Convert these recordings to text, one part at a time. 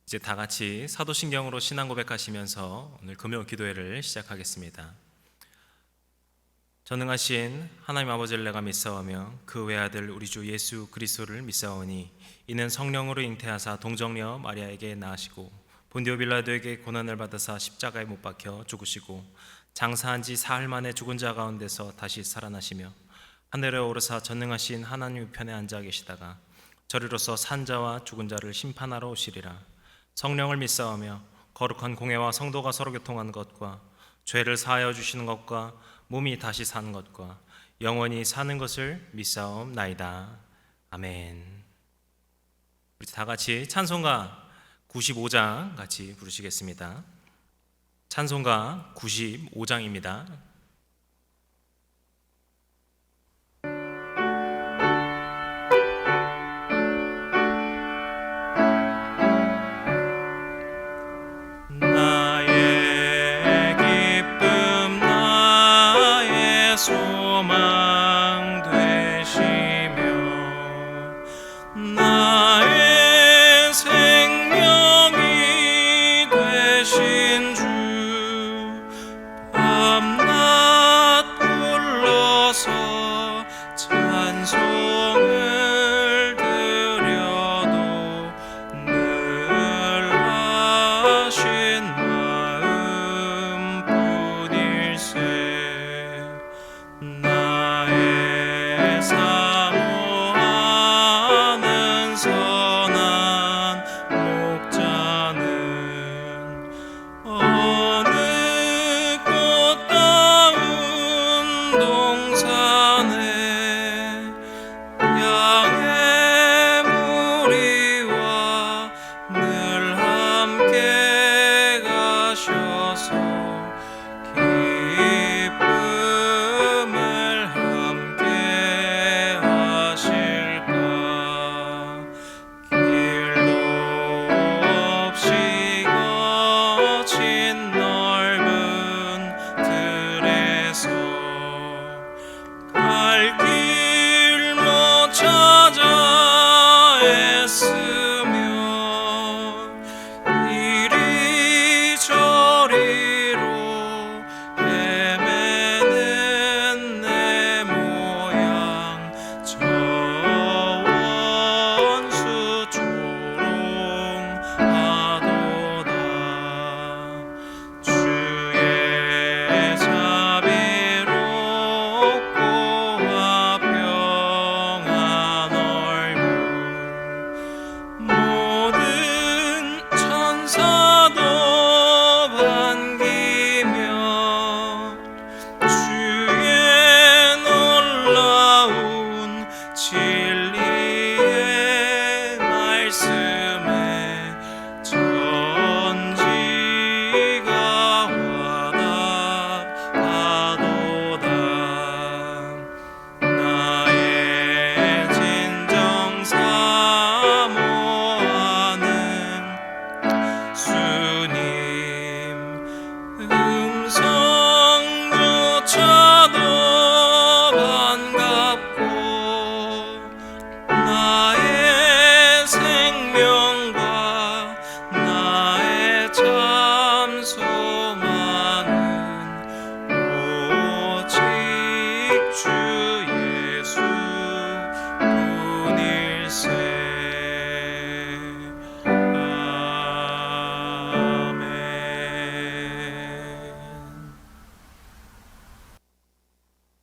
이제 다 같이 사도신경으로 신앙 고백하시면서 오늘 금요 기도회를 시작하겠습니다. 전능하신 하나님 아버지를 내가 믿사오며 그 외아들 우리 주 예수 그리스도를 믿사오니 이는 성령으로 잉태하사 동정녀 마리아에게 낳으시고 본디오 빌라도에게 고난을 받으사 십자가에 못 박혀 죽으시고 장사한 지 사흘 만에 죽은 자 가운데서 다시 살아나시며 하늘에 오르사 전능하신 하나님 우편에 앉아 계시다가 저리로서 산 자와 죽은 자를 심판하러 오시리라. 성령을 믿사오며 거룩한 공회와 성도가 서로 교통하는 것과 죄를 사하여 주시는 것과 몸이 다시 사는 것과 영원히 사는 것을 믿사옵나이다. 아멘. 우리 다 같이 찬송가 95장 같이 부르시겠습니다. 찬송가 95장입니다. 소망 되시며 나의 생명이 되신 주 밤낮 불러서 찬송을 드려도 늘 하신 마음뿐일세. 나의 사모하는 선한 목자는 어느 꽃다운 동산에 양의 무리와 늘 함께 가셔서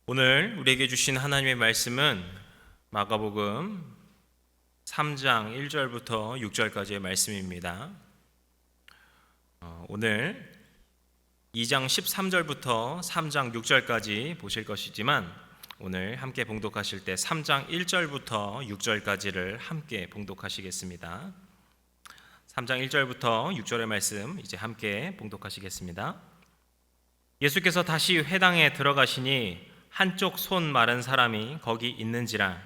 오늘 우리에게 주신 하나님의 말씀은 마가복음 3장 1절부터 6절까지의 말씀입니다. 오늘 2장 13절부터 3장 6절까지 보실 것이지만 오늘 함께 봉독하실 때 3장 1절부터 6절까지를 함께 봉독하시겠습니다. 3장 1절부터 6절의 말씀 이제 함께 봉독하시겠습니다. 예수께서 다시 회당에 들어가시니 한쪽 손 마른 사람이 거기 있는지라.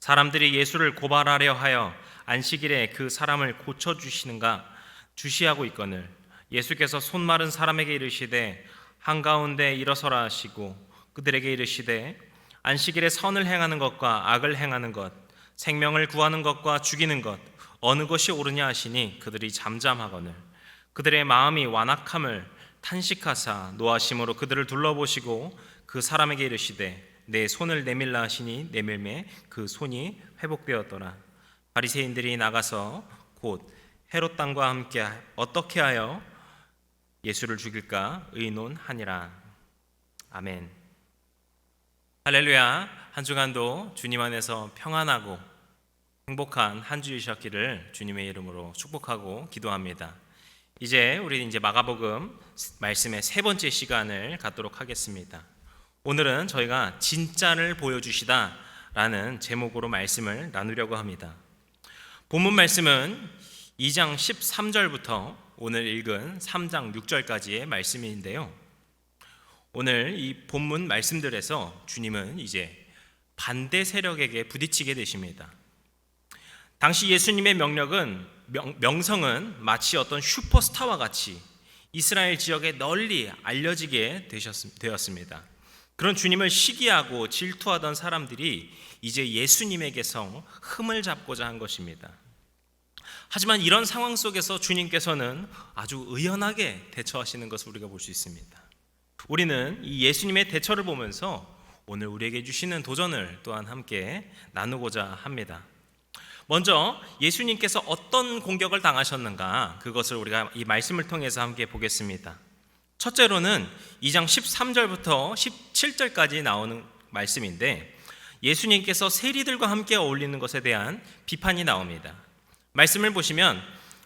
사람들이 예수를 고발하려 하여 안식일에 그 사람을 고쳐주시는가 주시하고 있거늘 예수께서 손 마른 사람에게 이르시되 한가운데 일어서라 하시고 그들에게 이르시되 안식일에 선을 행하는 것과 악을 행하는 것 생명을 구하는 것과 죽이는 것 어느 것이 옳으냐 하시니 그들이 잠잠하거늘 그들의 마음이 완악함을 탄식하사 노하심으로 그들을 둘러보시고 그 사람에게 이르시되 내 손을 내밀라 하시니 내밀매 그 손이 회복되었더라. 바리새인들이 나가서 곧 헤롯 당과 함께 어떻게 하여 예수를 죽일까 의논하니라. 아멘. 할렐루야. 한 주간도 주님 안에서 평안하고 행복한 한 주이셨기를 주님의 이름으로 축복하고 기도합니다. 이제 우리 마가복음 말씀의 세 번째 시간을 갖도록 하겠습니다. 오늘은 저희가 진짜를 보여주시다 라는 제목으로 말씀을 나누려고 합니다. 본문 말씀은 2장 13절부터 오늘 읽은 3장 6절까지의 말씀인데요. 오늘 이 본문 말씀들에서 주님은 이제 반대 세력에게 부딪히게 되십니다. 당시 예수님의 명성은 마치 어떤 슈퍼스타와 같이 이스라엘 지역에 널리 알려지게 되었습니다. 그런 주님을 시기하고 질투하던 사람들이 이제 예수님에게서 흠을 잡고자 한 것입니다. 하지만 이런 상황 속에서 주님께서는 아주 의연하게 대처하시는 것을 우리가 볼 수 있습니다. 우리는 이 예수님의 대처를 보면서 오늘 우리에게 주시는 도전을 또한 함께 나누고자 합니다. 먼저 예수님께서 어떤 공격을 당하셨는가, 그것을 우리가 이 말씀을 통해서 함께 보겠습니다. 첫째로는 2장 13절부터 17절까지 나오는 말씀인데, 예수님께서 세리들과 함께 어울리는 것에 대한 비판이 나옵니다. 말씀을 보시면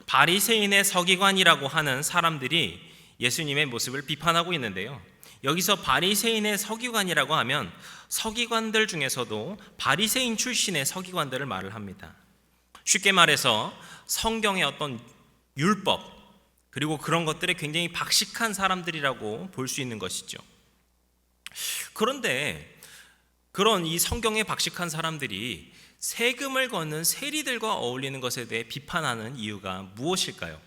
바리새인의 서기관이라고 하는 사람들이 예수님의 모습을 비판하고 있는데요. 여기서 바리새인의 서기관이라고 하면 서기관들 중에서도 바리새인 출신의 서기관들을 말을 합니다. 쉽게 말해서 성경의 어떤 율법 그리고 그런 것들에 굉장히 박식한 사람들이라고 볼 수 있는 것이죠. 그런데 그런 이 성경에 박식한 사람들이 세금을 걷는 세리들과 어울리는 것에 대해 비판하는 이유가 무엇일까요?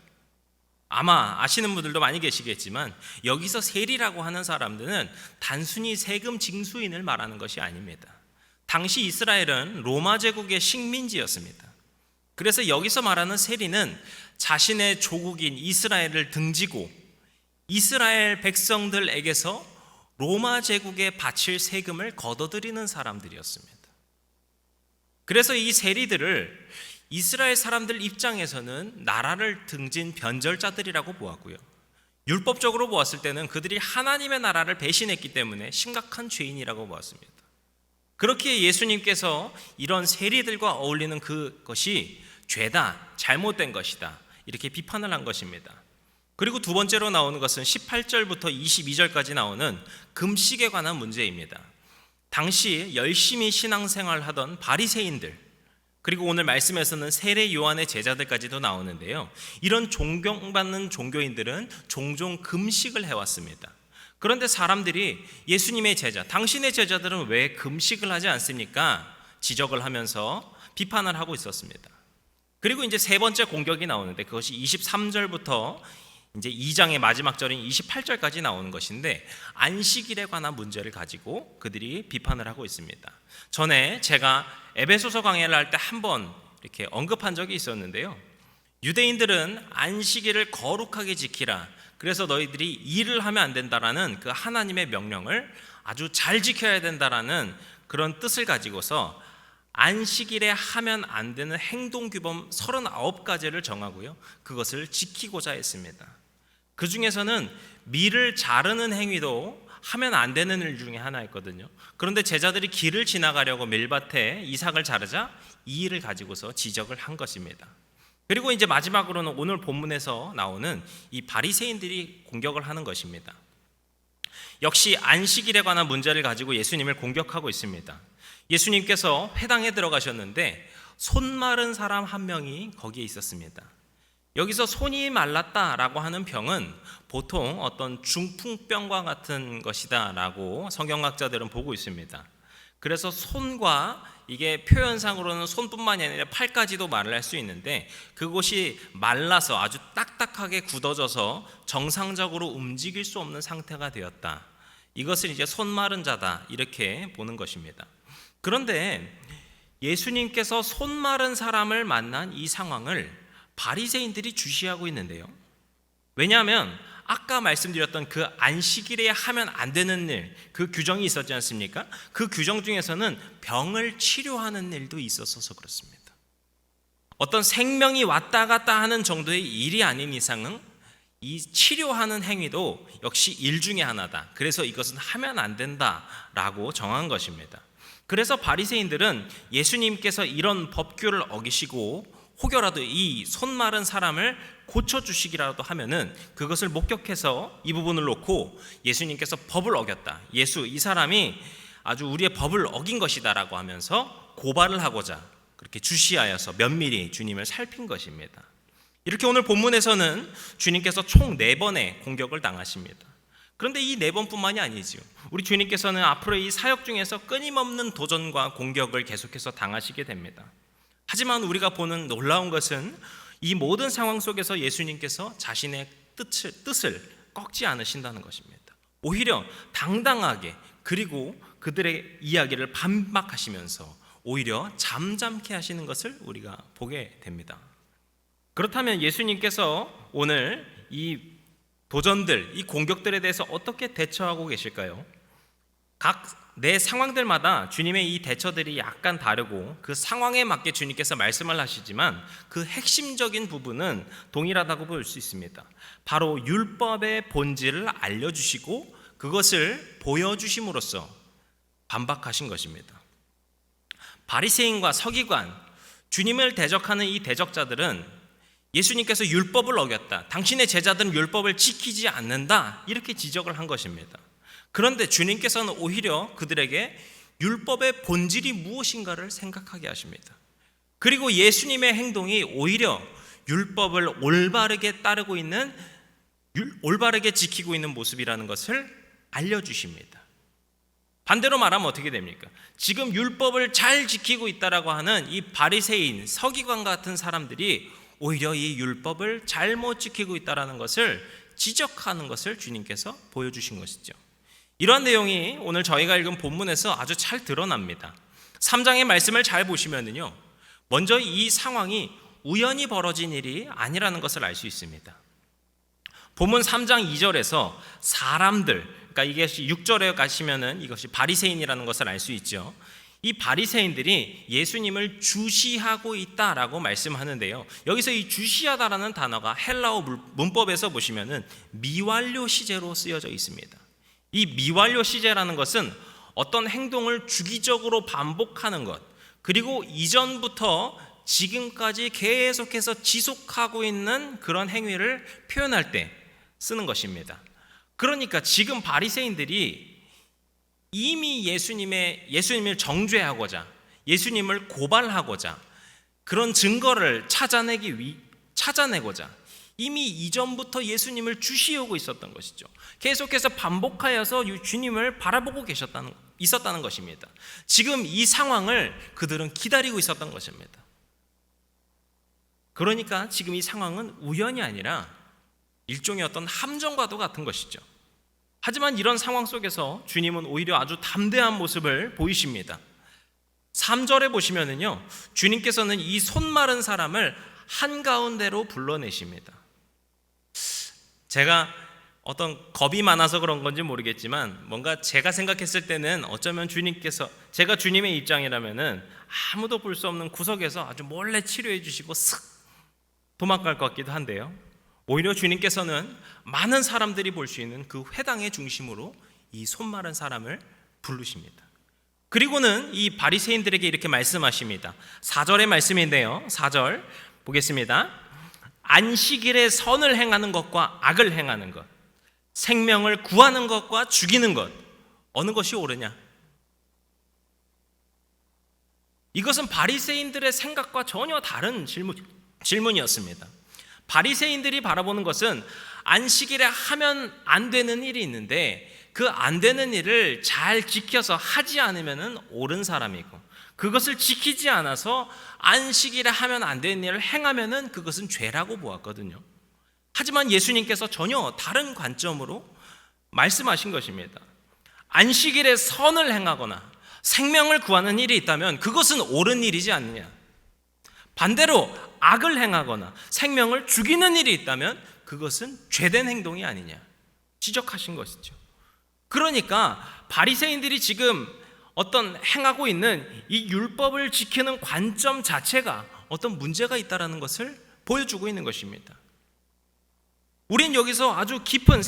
아마 아시는 분들도 많이 계시겠지만 여기서 세리라고 하는 사람들은 단순히 세금 징수인을 말하는 것이 아닙니다. 당시 이스라엘은 로마 제국의 식민지였습니다. 그래서 여기서 말하는 세리는 자신의 조국인 이스라엘을 등지고 이스라엘 백성들에게서 로마 제국에 바칠 세금을 걷어들이는 사람들이었습니다. 그래서 이 세리들을 이스라엘 사람들 입장에서는 나라를 등진 변절자들이라고 보았고요. 율법적으로 보았을 때는 그들이 하나님의 나라를 배신했기 때문에 심각한 죄인이라고 보았습니다. 그렇게 예수님께서 이런 세리들과 어울리는 그것이 죄다, 잘못된 것이다, 이렇게 비판을 한 것입니다. 그리고 두 번째로 나오는 것은 18절부터 22절까지 나오는 금식에 관한 문제입니다. 당시 열심히 신앙생활을 하던 바리새인들, 그리고 오늘 말씀에서는 세례 요한의 제자들까지도 나오는데요. 이런 존경받는 종교인들은 종종 금식을 해왔습니다. 그런데 사람들이 예수님의 제자, 당신의 제자들은 왜 금식을 하지 않습니까? 지적을 하면서 비판을 하고 있었습니다. 그리고 이제 세 번째 공격이 나오는데 그것이 23절부터 이제 2장의 마지막 절인 28절까지 나오는 것인데, 안식일에 관한 문제를 가지고 그들이 비판을 하고 있습니다. 전에 제가 에베소서 강해를 할 때 한번 이렇게 언급한 적이 있었는데요. 유대인들은 안식일을 거룩하게 지키라, 그래서 너희들이 일을 하면 안 된다라는 그 하나님의 명령을 아주 잘 지켜야 된다라는 그런 뜻을 가지고서 안식일에 하면 안 되는 행동규범 39가지를 정하고요, 그것을 지키고자 했습니다. 그 중에서는 밀을 자르는 행위도 하면 안 되는 일 중에 하나였거든요. 그런데 제자들이 길을 지나가려고 밀밭에 이삭을 자르자 이 일을 가지고서 지적을 한 것입니다. 그리고 이제 마지막으로는 오늘 본문에서 나오는 이 바리새인들이 공격을 하는 것입니다. 역시 안식일에 관한 문제를 가지고 예수님을 공격하고 있습니다. 예수님께서 회당에 들어가셨는데 손 마른 사람 한 명이 거기에 있었습니다. 여기서 손이 말랐다라고 하는 병은 보통 어떤 중풍병과 같은 것이다 라고 성경학자들은 보고 있습니다. 그래서 손과 이게 표현상으로는 손뿐만이 아니라 팔까지도 말을 할 수 있는데, 그곳이 말라서 아주 딱딱하게 굳어져서 정상적으로 움직일 수 없는 상태가 되었다, 이것을 이제 손 마른 자다 이렇게 보는 것입니다. 그런데 예수님께서 손 마른 사람을 만난 이 상황을 바리새인들이 주시하고 있는데요. 왜냐하면 아까 말씀드렸던 그 안식일에 하면 안 되는 일, 그 규정이 있었지 않습니까? 그 규정 중에서는 병을 치료하는 일도 있었어서 그렇습니다. 어떤 생명이 왔다 갔다 하는 정도의 일이 아닌 이상은 이 치료하는 행위도 역시 일 중에 하나다. 그래서 이것은 하면 안 된다라고 정한 것입니다. 그래서 바리새인들은 예수님께서 이런 법규를 어기시고 혹여라도 이 손 마른 사람을 고쳐주시기라도 하면은 그것을 목격해서 이 부분을 놓고 예수님께서 법을 어겼다, 이 사람이 아주 우리의 법을 어긴 것이다라고 하면서 고발을 하고자 그렇게 주시하여서 면밀히 주님을 살핀 것입니다. 이렇게 오늘 본문에서는 주님께서 총 4번의 공격을 당하십니다. 그런데 이 4번뿐만이 아니지요. 우리 주님께서는 앞으로 이 사역 중에서 끊임없는 도전과 공격을 계속해서 당하시게 됩니다. 하지만 우리가 보는 놀라운 것은 이 모든 상황 속에서 예수님께서 자신의 뜻을 꺾지 않으신다는 것입니다. 오히려 당당하게, 그리고 그들의 이야기를 반박하시면서 오히려 잠잠케 하시는 것을 우리가 보게 됩니다. 그렇다면 예수님께서 오늘 이 도전들, 이 공격들에 대해서 어떻게 대처하고 계실까요? 각 내 상황들마다 주님의 이 대처들이 약간 다르고 그 상황에 맞게 주님께서 말씀을 하시지만 그 핵심적인 부분은 동일하다고 볼 수 있습니다. 바로 율법의 본질을 알려주시고 그것을 보여주심으로써 반박하신 것입니다. 바리새인과 서기관, 주님을 대적하는 이 대적자들은 예수님께서 율법을 어겼다, 당신의 제자들은 율법을 지키지 않는다, 이렇게 지적을 한 것입니다. 그런데 주님께서는 오히려 그들에게 율법의 본질이 무엇인가를 생각하게 하십니다. 그리고 예수님의 행동이 오히려 율법을 올바르게 따르고 있는, 올바르게 지키고 있는 모습이라는 것을 알려주십니다. 반대로 말하면 어떻게 됩니까? 지금 율법을 잘 지키고 있다라고 하는 이 바리새인, 서기관 같은 사람들이 오히려 이 율법을 잘못 지키고 있다라는 것을 지적하는 것을 주님께서 보여주신 것이죠. 이러한 내용이 오늘 저희가 읽은 본문에서 아주 잘 드러납니다. 3장의 말씀을 잘 보시면요, 먼저 이 상황이 우연히 벌어진 일이 아니라는 것을 알 수 있습니다. 본문 3장 2절에서 사람들, 그러니까 이게 6절에 가시면은 이것이 바리새인이라는 것을 알 수 있죠. 이 바리새인들이 예수님을 주시하고 있다라고 말씀하는데요. 여기서 이 주시하다라는 단어가 헬라어 문법에서 보시면은 미완료 시제로 쓰여져 있습니다. 이 미완료 시제라는 것은 어떤 행동을 주기적으로 반복하는 것, 그리고 이전부터 지금까지 계속해서 지속하고 있는 그런 행위를 표현할 때 쓰는 것입니다. 그러니까 지금 바리새인들이 이미 예수님을 정죄하고자, 예수님을 고발하고자, 그런 증거를 찾아내고자 이미 이전부터 예수님을 주시하고 있었던 것이죠. 계속해서 반복하여서 주님을 바라보고 있었다는 것입니다. 지금 이 상황을 그들은 기다리고 있었던 것입니다. 그러니까 지금 이 상황은 우연이 아니라 일종의 어떤 함정과도 같은 것이죠. 하지만 이런 상황 속에서 주님은 오히려 아주 담대한 모습을 보이십니다. 3절에 보시면은요, 주님께서는 이 손 마른 사람을 한가운데로 불러내십니다. 제가 어떤 겁이 많아서 그런 건지 모르겠지만 뭔가 제가 생각했을 때는 어쩌면 제가 주님의 입장이라면은 아무도 볼 수 없는 구석에서 아주 몰래 치료해 주시고 슥 도망갈 것 같기도 한데요, 오히려 주님께서는 많은 사람들이 볼 수 있는 그 회당의 중심으로 이 손 마른 사람을 부르십니다. 그리고는 이 바리새인들에게 이렇게 말씀하십니다. 4절의 말씀인데요, 4절 보겠습니다. 안식일에 선을 행하는 것과 악을 행하는 것, 생명을 구하는 것과 죽이는 것, 어느 것이 옳으냐? 이것은 바리새인들의 생각과 전혀 다른 질문이었습니다. 바리새인들이 바라보는 것은 안식일에 하면 안 되는 일이 있는데 그 안 되는 일을 잘 지켜서 하지 않으면 옳은 사람이고, 그것을 지키지 않아서 안식일에 하면 안 되는 일을 행하면 그것은 죄라고 보았거든요. 하지만 예수님께서 전혀 다른 관점으로 말씀하신 것입니다. 안식일에 선을 행하거나 생명을 구하는 일이 있다면 그것은 옳은 일이지 않느냐. 반대로 악을 행하거나 생명을 죽이는 일이 있다면 그것은 죄된 행동이 아니냐 지적하신 것이죠. 그러니까 바리새인들이 지금 어떤 행하고 있는 이 율법을 지키는 관점 자체가 어떤 문제가 있다는 것을 보여주고 있는 것입니다. 우린 여기서 아주 깊은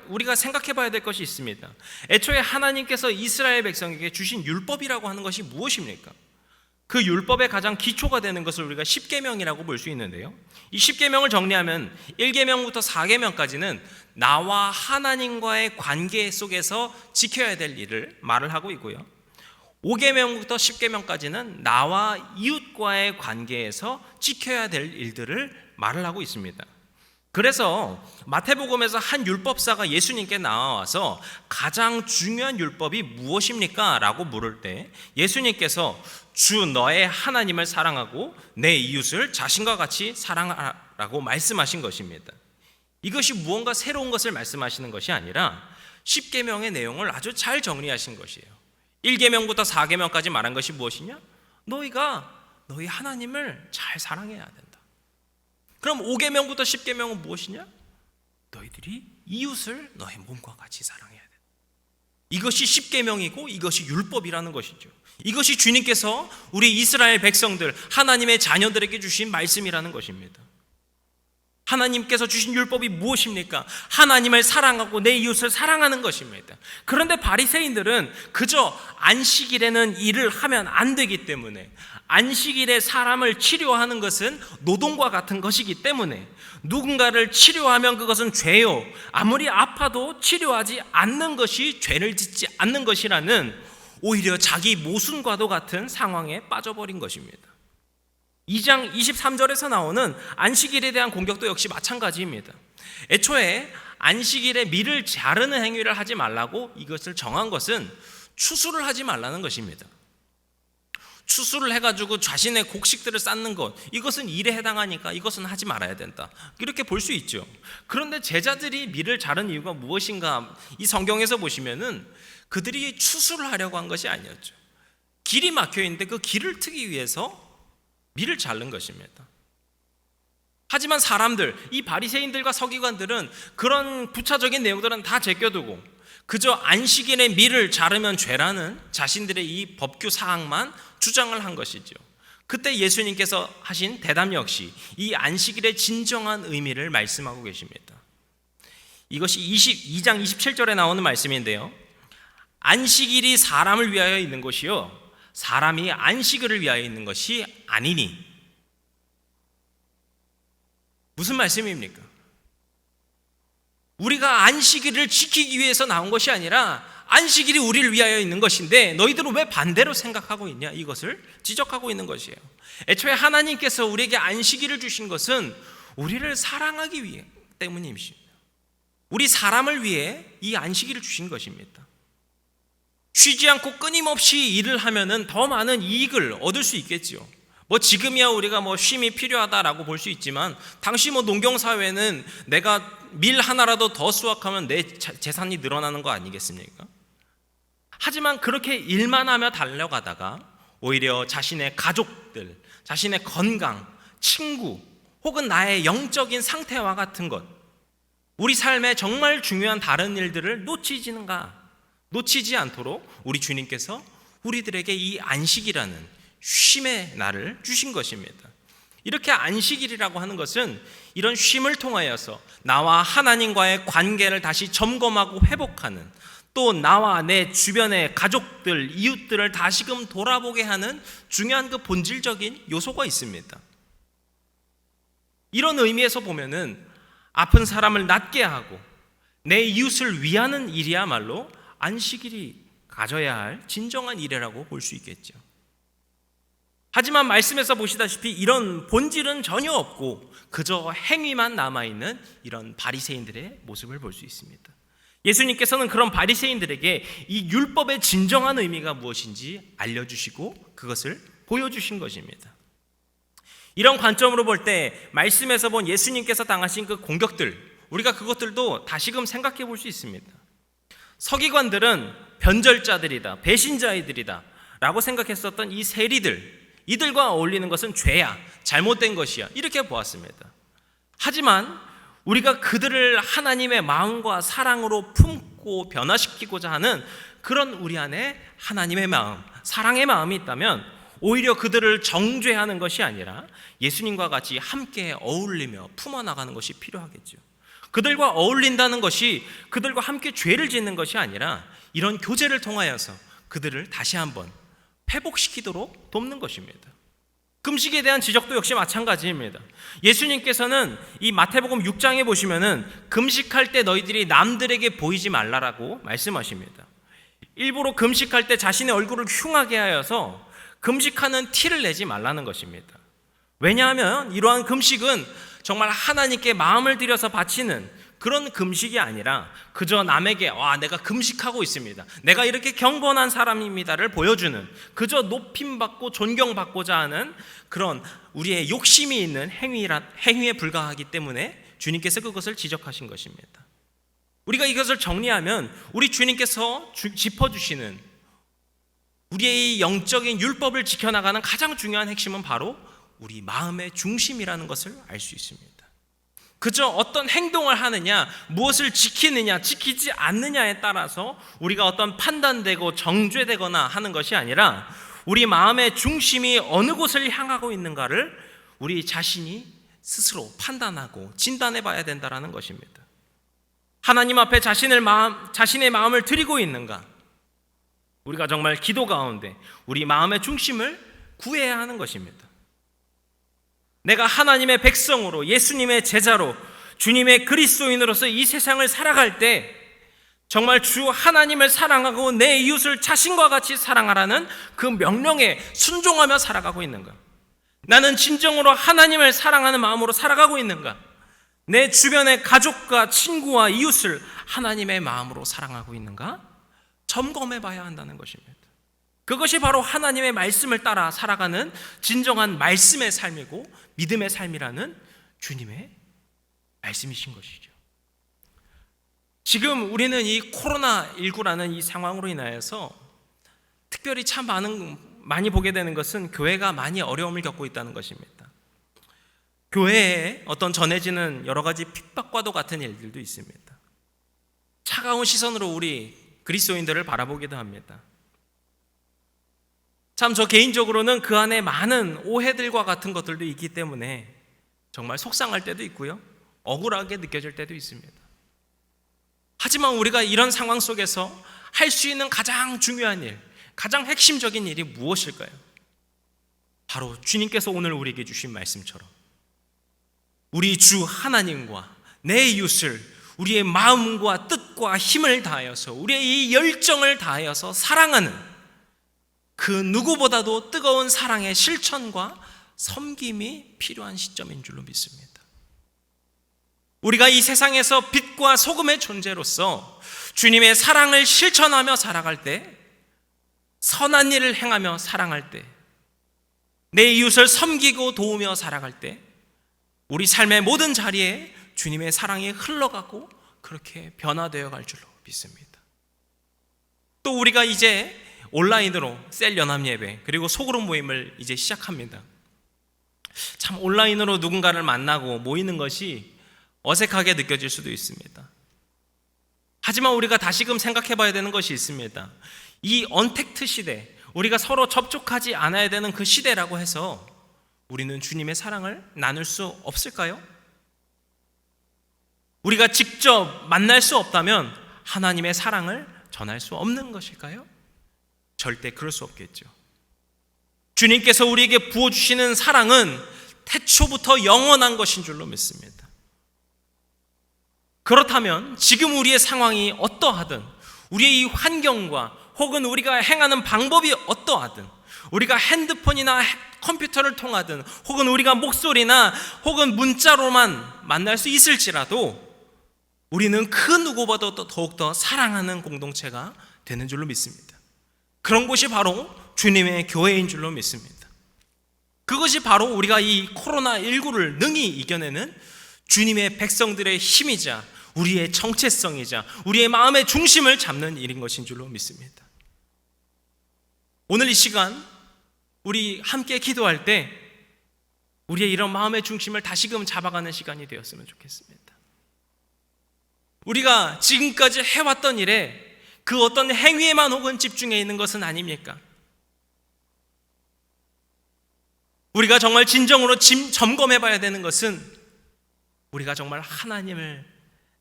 우리가 생각해봐야 될 것이 있습니다. 애초에 하나님께서 이스라엘 백성에게 주신 율법이라고 하는 것이 무엇입니까? 그 율법의 가장 기초가 되는 것을 우리가 십계명이라고 볼 수 있는데요, 이 십계명을 정리하면 1계명부터 4계명까지는 나와 하나님과의 관계 속에서 지켜야 될 일을 말을 하고 있고요, 5계명부터 10계명까지는 나와 이웃과의 관계에서 지켜야 될 일들을 말을 하고 있습니다. 그래서 마태복음에서 한 율법사가 예수님께 나와서 가장 중요한 율법이 무엇입니까? 라고 물을 때 예수님께서 주 너의 하나님을 사랑하고 내 이웃을 자신과 같이 사랑하라고 말씀하신 것입니다. 이것이 무언가 새로운 것을 말씀하시는 것이 아니라 십계명의 내용을 아주 잘 정리하신 것이에요. 1계명부터 4계명까지 말한 것이 무엇이냐? 너희가 너희 하나님을 잘 사랑해야 된다. 그럼 5계명부터 10계명은 무엇이냐? 너희들이 이웃을 너의 몸과 같이 사랑해야 된다. 이것이 십계명이고 이것이 율법이라는 것이죠. 이것이 주님께서 우리 이스라엘 백성들, 하나님의 자녀들에게 주신 말씀이라는 것입니다. 하나님께서 주신 율법이 무엇입니까? 하나님을 사랑하고 내 이웃을 사랑하는 것입니다. 그런데 바리새인들은 그저 안식일에는 일을 하면 안 되기 때문에, 안식일에 사람을 치료하는 것은 노동과 같은 것이기 때문에, 누군가를 치료하면 그것은 죄요, 아무리 아파도 치료하지 않는 것이 죄를 짓지 않는 것이라는 오히려 자기 모순과도 같은 상황에 빠져버린 것입니다. 2장 23절에서 나오는 안식일에 대한 공격도 역시 마찬가지입니다. 애초에 안식일에 밀을 자르는 행위를 하지 말라고 이것을 정한 것은 추수를 하지 말라는 것입니다. 추수를 해가지고 자신의 곡식들을 쌓는 것, 이것은 일에 해당하니까 이것은 하지 말아야 된다, 이렇게 볼 수 있죠. 그런데 제자들이 밀을 자른 이유가 무엇인가? 이 성경에서 보시면은 그들이 추수를 하려고 한 것이 아니었죠. 길이 막혀 있는데 그 길을 트기 위해서 밀을 자른 것입니다. 하지만 사람들, 이 바리새인들과 서기관들은 그런 부차적인 내용들은 다 제껴두고 그저 안식일에 밀을 자르면 죄라는 자신들의 이 법규 사항만 주장을 한 것이죠. 그때 예수님께서 하신 대답 역시 이 안식일의 진정한 의미를 말씀하고 계십니다. 이것이 22장 27절에 나오는 말씀인데요, 안식일이 사람을 위하여 있는 것이요 사람이 안식일을 위하여 있는 것이 아니니. 무슨 말씀입니까? 우리가 안식일을 지키기 위해서 나온 것이 아니라 안식일이 우리를 위하여 있는 것인데 너희들은 왜 반대로 생각하고 있냐, 이것을 지적하고 있는 것이에요. 애초에 하나님께서 우리에게 안식일을 주신 것은 우리를 사랑하기 위해 때문입니다. 우리 사람을 위해 이 안식일을 주신 것입니다. 쉬지 않고 끊임없이 일을 하면은 더 많은 이익을 얻을 수 있겠지요. 지금이야 우리가 쉼이 필요하다라고 볼 수 있지만, 당시 농경사회는 내가 밀 하나라도 더 수확하면 내 재산이 늘어나는 거 아니겠습니까? 하지만 그렇게 일만 하며 달려가다가 오히려 자신의 가족들, 자신의 건강, 친구, 혹은 나의 영적인 상태와 같은 것, 우리 삶에 정말 중요한 다른 일들을 놓치지 않도록 우리 주님께서 우리들에게 이 안식이라는 쉼의 날을 주신 것입니다. 이렇게 안식일이라고 하는 것은 이런 쉼을 통하여서 나와 하나님과의 관계를 다시 점검하고 회복하는, 또 나와 내 주변의 가족들, 이웃들을 다시금 돌아보게 하는 중요한 그 본질적인 요소가 있습니다. 이런 의미에서 보면은 아픈 사람을 낫게 하고 내 이웃을 위하는 일이야말로 안식일이 가져야 할 진정한 일이라고 볼 수 있겠죠. 하지만 말씀에서 보시다시피 이런 본질은 전혀 없고 그저 행위만 남아있는 이런 바리새인들의 모습을 볼 수 있습니다. 예수님께서는 그런 바리새인들에게 이 율법의 진정한 의미가 무엇인지 알려주시고 그것을 보여주신 것입니다. 이런 관점으로 볼 때 말씀에서 본 예수님께서 당하신 그 공격들, 우리가 그것들도 다시금 생각해 볼 수 있습니다. 서기관들은 변절자들이다, 배신자이들이다 라고 생각했었던 이 세리들, 이들과 어울리는 것은 죄야, 잘못된 것이야, 이렇게 보았습니다. 하지만 우리가 그들을 하나님의 마음과 사랑으로 품고 변화시키고자 하는 그런 우리 안에 하나님의 마음, 사랑의 마음이 있다면 오히려 그들을 정죄하는 것이 아니라 예수님과 같이 함께 어울리며 품어나가는 것이 필요하겠죠. 그들과 어울린다는 것이 그들과 함께 죄를 짓는 것이 아니라 이런 교제를 통하여서 그들을 다시 한번 회복시키도록 돕는 것입니다. 금식에 대한 지적도 역시 마찬가지입니다. 예수님께서는 이 마태복음 6장에 보시면은 금식할 때 너희들이 남들에게 보이지 말라라고 말씀하십니다. 일부러 금식할 때 자신의 얼굴을 흉하게 하여서 금식하는 티를 내지 말라는 것입니다. 왜냐하면 이러한 금식은 정말 하나님께 마음을 들여서 바치는 그런 금식이 아니라 그저 남에게 내가 금식하고 있습니다, 내가 이렇게 경건한 사람입니다를 보여주는, 그저 높임받고 존경받고자 하는 그런 우리의 욕심이 있는 행위에 불과하기 때문에 주님께서 그것을 지적하신 것입니다. 우리가 이것을 정리하면 우리 주님께서 짚어주시는 우리의 영적인 율법을 지켜나가는 가장 중요한 핵심은 바로 우리 마음의 중심이라는 것을 알 수 있습니다. 그저 어떤 행동을 하느냐, 무엇을 지키느냐, 지키지 않느냐에 따라서 우리가 어떤 판단되고 정죄되거나 하는 것이 아니라 우리 마음의 중심이 어느 곳을 향하고 있는가를 우리 자신이 스스로 판단하고 진단해 봐야 된다는 것입니다. 하나님 앞에 자신의 마음을 드리고 있는가? 우리가 정말 기도 가운데 우리 마음의 중심을 구해야 하는 것입니다. 내가 하나님의 백성으로, 예수님의 제자로, 주님의 그리스도인으로서 이 세상을 살아갈 때 정말 주 하나님을 사랑하고 내 이웃을 자신과 같이 사랑하라는 그 명령에 순종하며 살아가고 있는가? 나는 진정으로 하나님을 사랑하는 마음으로 살아가고 있는가? 내 주변의 가족과 친구와 이웃을 하나님의 마음으로 사랑하고 있는가? 점검해 봐야 한다는 것입니다. 그것이 바로 하나님의 말씀을 따라 살아가는 진정한 말씀의 삶이고 믿음의 삶이라는 주님의 말씀이신 것이죠. 지금 우리는 이 코로나19라는 이 상황으로 인하여서 특별히 참 많이 보게 되는 것은 교회가 많이 어려움을 겪고 있다는 것입니다. 교회에 어떤 전해지는 여러 가지 핍박과도 같은 일들도 있습니다. 차가운 시선으로 우리 그리스도인들을 바라보기도 합니다. 참 저 개인적으로는 그 안에 많은 오해들과 같은 것들도 있기 때문에 정말 속상할 때도 있고요, 억울하게 느껴질 때도 있습니다. 하지만 우리가 이런 상황 속에서 할 수 있는 가장 중요한 일, 가장 핵심적인 일이 무엇일까요? 바로 주님께서 오늘 우리에게 주신 말씀처럼 우리 주 하나님과 내 이웃을 우리의 마음과 뜻과 힘을 다하여서 우리의 이 열정을 다하여서 사랑하는 그 누구보다도 뜨거운 사랑의 실천과 섬김이 필요한 시점인 줄로 믿습니다. 우리가 이 세상에서 빛과 소금의 존재로서 주님의 사랑을 실천하며 살아갈 때, 선한 일을 행하며 살아갈 때, 내 이웃을 섬기고 도우며 살아갈 때 우리 삶의 모든 자리에 주님의 사랑이 흘러가고 그렇게 변화되어 갈 줄로 믿습니다. 또 우리가 이제 온라인으로 셀 연합 예배 그리고 소그룹 모임을 이제 시작합니다. 참 온라인으로 누군가를 만나고 모이는 것이 어색하게 느껴질 수도 있습니다. 하지만 우리가 다시금 생각해 봐야 되는 것이 있습니다. 이 언택트 시대, 우리가 서로 접촉하지 않아야 되는 그 시대라고 해서 우리는 주님의 사랑을 나눌 수 없을까요? 우리가 직접 만날 수 없다면 하나님의 사랑을 전할 수 없는 것일까요? 절대 그럴 수 없겠죠. 주님께서 우리에게 부어주시는 사랑은 태초부터 영원한 것인 줄로 믿습니다. 그렇다면 지금 우리의 상황이 어떠하든, 우리의 이 환경과 혹은 우리가 행하는 방법이 어떠하든, 우리가 핸드폰이나 컴퓨터를 통하든 혹은 우리가 목소리나 혹은 문자로만 만날 수 있을지라도 우리는 그 누구보다도 더욱더 사랑하는 공동체가 되는 줄로 믿습니다. 그런 곳이 바로 주님의 교회인 줄로 믿습니다. 그것이 바로 우리가 이 코로나19를 능히 이겨내는 주님의 백성들의 힘이자 우리의 정체성이자 우리의 마음의 중심을 잡는 일인 것인 줄로 믿습니다. 오늘 이 시간 우리 함께 기도할 때 우리의 이런 마음의 중심을 다시금 잡아가는 시간이 되었으면 좋겠습니다. 우리가 지금까지 해왔던 일에 그 어떤 행위에만 혹은 집중해 있는 것은 아닙니까? 우리가 정말 진정으로 점검해 봐야 되는 것은 우리가 정말 하나님을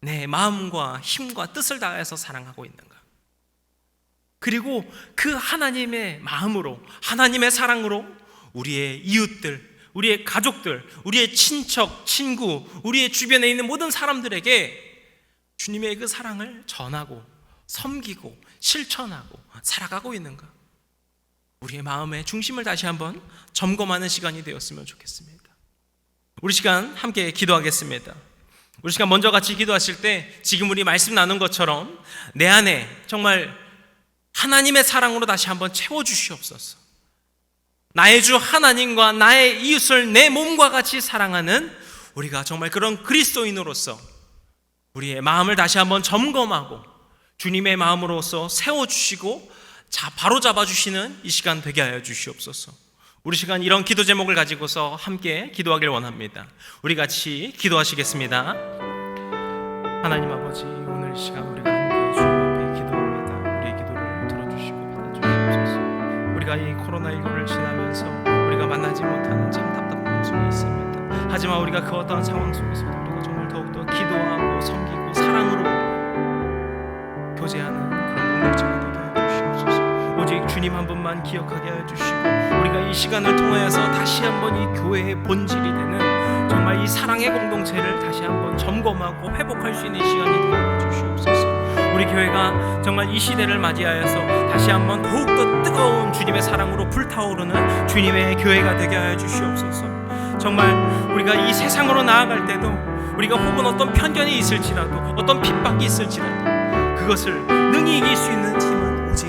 내 마음과 힘과 뜻을 다해서 사랑하고 있는가? 그리고 그 하나님의 마음으로, 하나님의 사랑으로 우리의 이웃들, 우리의 가족들, 우리의 친척, 친구, 우리의 주변에 있는 모든 사람들에게 주님의 그 사랑을 전하고 섬기고 실천하고 살아가고 있는가? 우리의 마음의 중심을 다시 한번 점검하는 시간이 되었으면 좋겠습니다. 우리 시간 함께 기도하겠습니다. 우리 시간 먼저 같이 기도하실 때 지금 우리 말씀 나눈 것처럼 내 안에 정말 하나님의 사랑으로 다시 한번 채워주시옵소서. 나의 주 하나님과 나의 이웃을 내 몸과 같이 사랑하는 우리가 정말 그런 그리스도인으로서 우리의 마음을 다시 한번 점검하고 주님의 마음으로서 세워주시고 바로 잡아주시는 이 시간 되게 하여 주시옵소서. 우리 시간 이런 기도 제목을 가지고서 함께 기도하길 원합니다. 우리 같이 기도하시겠습니다. 하나님 아버지, 오늘 이 시간 우리가 함께 주님 앞에 기도합니다. 우리의 기도를 들어주시고 받아주시옵소서. 우리가 이 코로나19를 지나면서 우리가 만나지 못하는 참 답답한 모습이 있습니다. 하지만 우리가 그 어떠한 상황 속에서도 우리가 정말 더욱더 기도하고 섬기고 사랑으로 교제하는 그런 공동체가 되게 하여 주시옵소서. 오직 주님 한 분만 기억하게 하여 주시고 우리가 이 시간을 통하여서 다시 한번 이 교회의 본질이 되는 정말 이 사랑의 공동체를 다시 한번 점검하고 회복할 수 있는 시간이 되게 하여 주시옵소서. 우리 교회가 정말 이 시대를 맞이하여서 다시 한번 더욱더 뜨거운 주님의 사랑으로 불타오르는 주님의 교회가 되게 하여 주시옵소서. 정말 우리가 이 세상으로 나아갈 때도 우리가 혹은 어떤 편견이 있을지라도 어떤 핍박이 있을지라도 그것을 능히 이길 수 있는 힘은 오직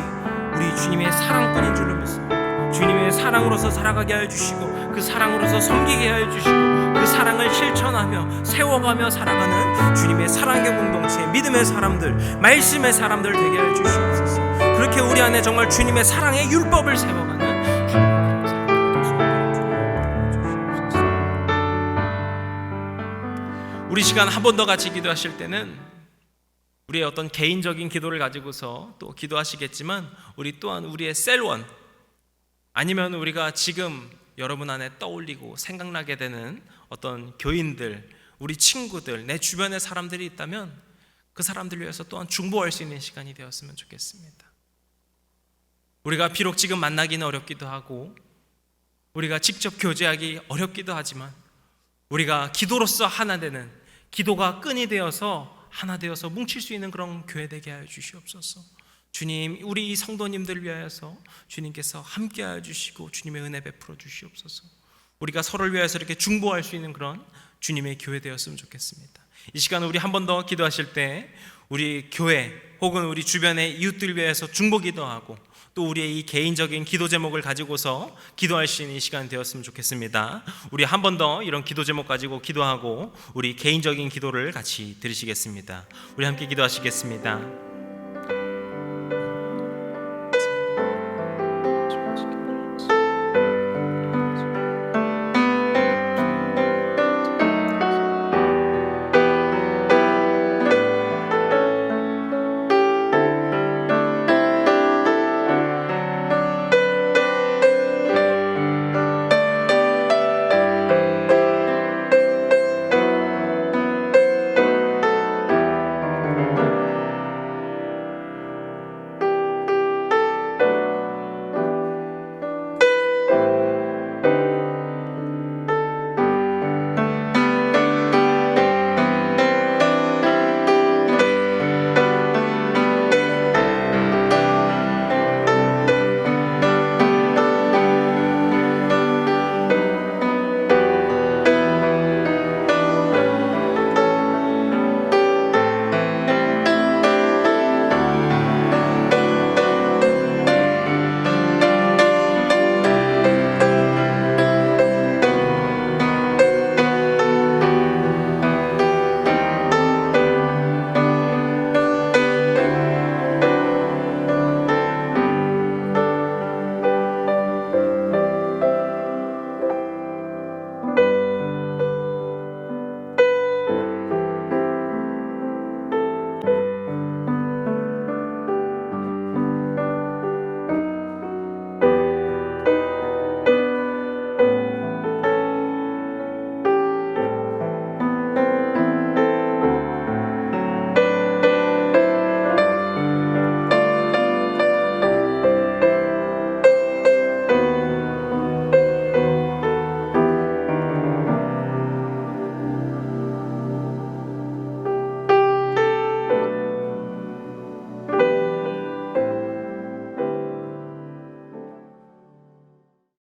우리 주님의 사랑뿐인 줄로 믿습니다. 주님의 사랑으로서 살아가게 하여 주시고 그 사랑으로서 섬기게 하여 주시고 그 사랑을 실천하며 세워가며 살아가는 주님의 사랑의 공동체, 믿음의 사람들, 말씀의 사람들 되게 하여 주시옵소서. 그렇게 우리 안에 정말 주님의 사랑의 율법을 세워가는 주님의 사람들 되게 하여 주시옵소서. 우리 시간 한 번 더 같이 기도하실 때는 우리의 어떤 개인적인 기도를 가지고서 또 기도하시겠지만 우리 또한 우리의 셀원 아니면 우리가 지금 여러분 안에 떠올리고 생각나게 되는 어떤 교인들, 우리 친구들, 내 주변의 사람들이 있다면 그 사람들 위해서 또한 중보할 수 있는 시간이 되었으면 좋겠습니다. 우리가 비록 지금 만나기는 어렵기도 하고 우리가 직접 교제하기 어렵기도 하지만 우리가 기도로서 하나 되는, 기도가 끈이 되어서 하나 되어서 뭉칠 수 있는 그런 교회 되게 하여 주시옵소서. 주님, 우리 이 성도님들을 위하여서 주님께서 함께하여 주시고 주님의 은혜 베풀어 주시옵소서. 우리가 서로를 위해서 이렇게 중보할 수 있는 그런 주님의 교회 되었으면 좋겠습니다. 이 시간 우리 한 번 더 기도하실 때 우리 교회 혹은 우리 주변의 이웃들 위해서 중보 기도하고 또 우리의 이 개인적인 기도 제목을 가지고서 기도할 수 있는 이 시간 되었으면 좋겠습니다. 우리 한 번 더 이런 기도 제목 가지고 기도하고 우리 개인적인 기도를 같이 드리시겠습니다. 우리 함께 기도하시겠습니다.